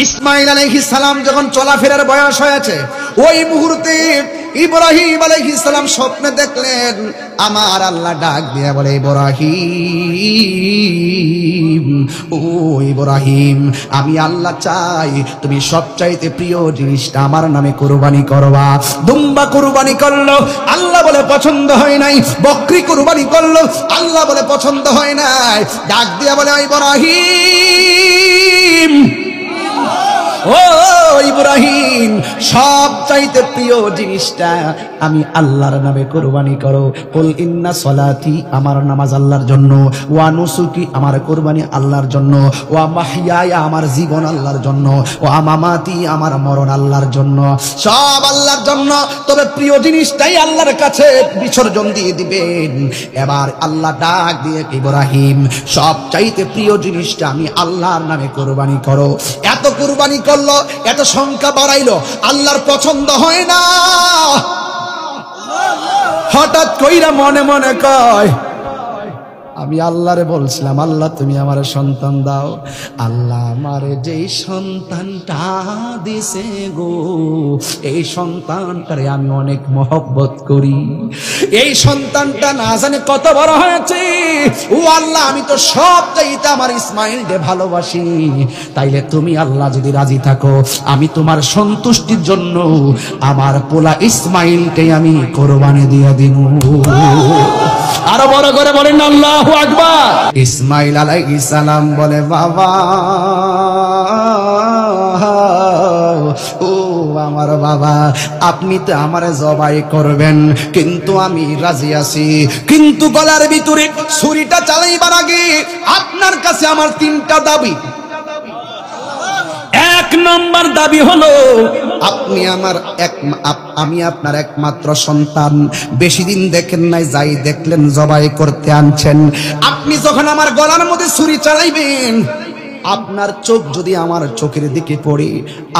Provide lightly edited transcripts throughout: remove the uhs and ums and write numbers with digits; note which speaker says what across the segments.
Speaker 1: ইসমাঈল আলাইহিস সালাম যখন চলাফেরার বয়স হয়েছে, ওই মুহূর্তে ইব্রাহিম আলাইহিস সালাম স্বপ্নে দেখলেন, আমার আল্লাহ ডাক দিয়ে বলে, ইব্রাহিম, ও ইব্রাহিম, আমি আল্লাহ চাই তুমি সবচাইতে প্রিয় জিনিসটা আমার নামে কুরবানি করবা। দুম্বা কুরবানি করলো, আল্লাহ বলে পছন্দ হয় নাই। বকরি কুরবানি করলো, আল্লাহ বলে পছন্দ হয় নাই। ডাক দিয়ে বলে, ইব্রাহিম, ও ইব্রাহিম, সবচাইতে প্রিয় জিনিসটা আমি আল্লাহর নামে কুরবানি করো। কুল ইন্না সলাতি, আমার নামাজ আল্লাহর জন্য, ওয়া নুসুকি, আমার কুরবানি আল্লাহর জন্য, ওয়া মাহইয়ায়া, আমার জীবন আল্লাহর জন্য, ওয়া মামাতি, আমার মরণ আল্লাহর জন্য, সব আল্লাহর জন্য। তবে প্রিয় জিনিসটাই আল্লাহর কাছে বিসর্জন দিয়ে দিবেন। এবার আল্লাহ ডাক দিয়ে, ইব্রাহিম, সবচাইতে প্রিয় জিনিসটা আমি আল্লাহর নামে কুরবানি করো। এত কুরবানি করলো, এত সংখ্যা বাড়াইলো, আল্লাহর পছন্দ হয় না। হঠাৎ কইরা মনে মনে কয়, আমি আল্লাহরে বলছিলাম, আল্লাহ তুমি আমার সন্তান দাও। আল্লাহ আমারে যেই সন্তানটা দিছে গো, এই সন্তানটারে আমি অনেক মহব্বত করি। এই সন্তানটা না জানে কত বড় হয়েছে। ও আল্লাহ, আমি তো সব চাইতে আমার ইসমাইলকে ভালোবাসি। তাইলে তুমি আল্লাহ যদি রাজি থাকো, আমি তোমার সন্তুষ্টির জন্য আমার পোলা ইসমাইলকে আমি কোরবানি দিয়ে দিব। আরো বড় করে বলেন আল্লাহু আকবার। ইসমাইল আলাইহিস সালাম বলে, বাবা, ও আমার বাবা, আপনি তো আমারে জবাই করবেন, কিন্তু আমি রাজি আছি। কিন্তু গলার ভিতরে ছুরিটা চালাইবার আগে আপনার কাছে আমার তিনটা দাবি। এক নম্বর দাবি হলো, আমি আপনার একমাত্র সন্তান। বেশি দিন দেখেন নাই, যাই দেখলেন জবাই করতে আনছেন। আপনি যখন আমার গলার মধ্যে ছুরি চালাইবেন, আপনার চোখ যদি আমার চোখের দিকে পড়ে,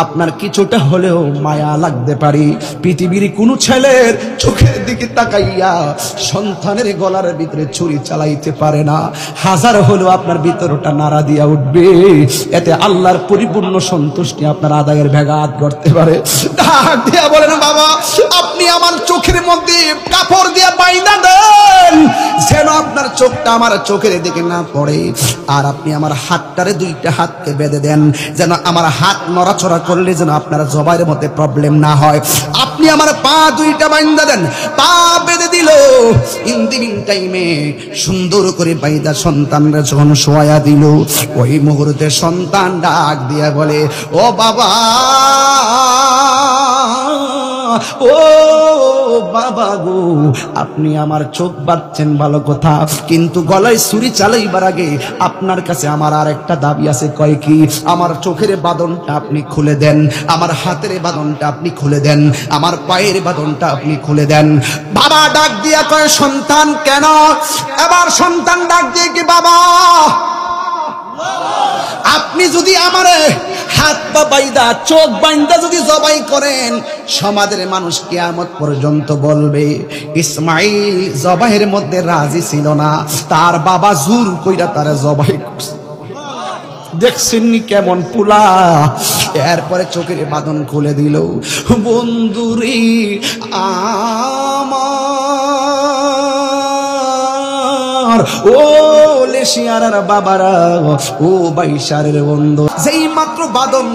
Speaker 1: আপনার কিছুটা হলেও মায়া লাগতে পারে। পৃথিবীর কোন ছেলের চোখের দিকে তাকাইয়া সন্তানের গলার ভিতরে ছুরি চালাইতে পারে না। হাজার হলেও আপনার ভিতরটা নাড়া দিয়া উঠবে। এতে আল্লাহর পরিপূর্ণ সন্তুষ্টি আপনার আদায়ের ব্যাঘাত করতে পারে। ডাক দিয়া বলেন, বাবা, আপনি আমার চোখের মধ্যে কাপড় দিয়া বাইন্ধা দেন, যেন আপনার চোখটা আমার চোখের দিকে না পড়ে। আর আপনি আমার হাতটারে, দুইটা হাতকে বেঁধে দেন, যেন আমার হাত নড়াচড়া করলে যেন আপনার জবাইয়ের মধ্যে প্রবলেম না হয়। আপনি আমার পা দুইটা বাইন্ধা দেন। পা বেঁধে দিল। ইন দি মিন টাইমে সুন্দর করে বাইদা সন্তানরা যখন শোয়া দিল, ওই মুহূর্তে সন্তান ডাক দিয়া বলে, ও বাবা, ও বাবা গো, আপনি আমার চোখ বাঁধছেন ভালো কথা, কিন্তু গলায় ছুরি চালাইবার আগে আপনার কাছে আমার আর একটা দাবি আছে। কয় কি? আমার চোখের বাঁধনটা আপনি খুলে দেন, আমার হাতের বাঁধনটা আপনি খুলে দেন, আমার পায়ের বাঁধনটা আপনি খুলে দেন। বাবা ডাক দিয়া কয়, সন্তান কেন? এবার সন্তান ডাক দিয়ে কি, বাবা, আপনি যদি আমারে হাত পা বাইদা, চোখ বাইন্দা যদি জবাই করেন, সমাজের মানুষ কিয়ামত পর্যন্ত বলবে ইসমাইল জবাইয়ের মধ্যে রাজি ছিল না, তার বাবা জোর কইরা তারা জবাই করছে। দেখছেননি কেমন পুলা? এরপরে চোখের বাঁধন খুলে দিল। বন্ধুরি আমার, ও লেশিয়ার বাবারা, ও বাইশারের বন্ধু, যেই মাত্র বাঁধন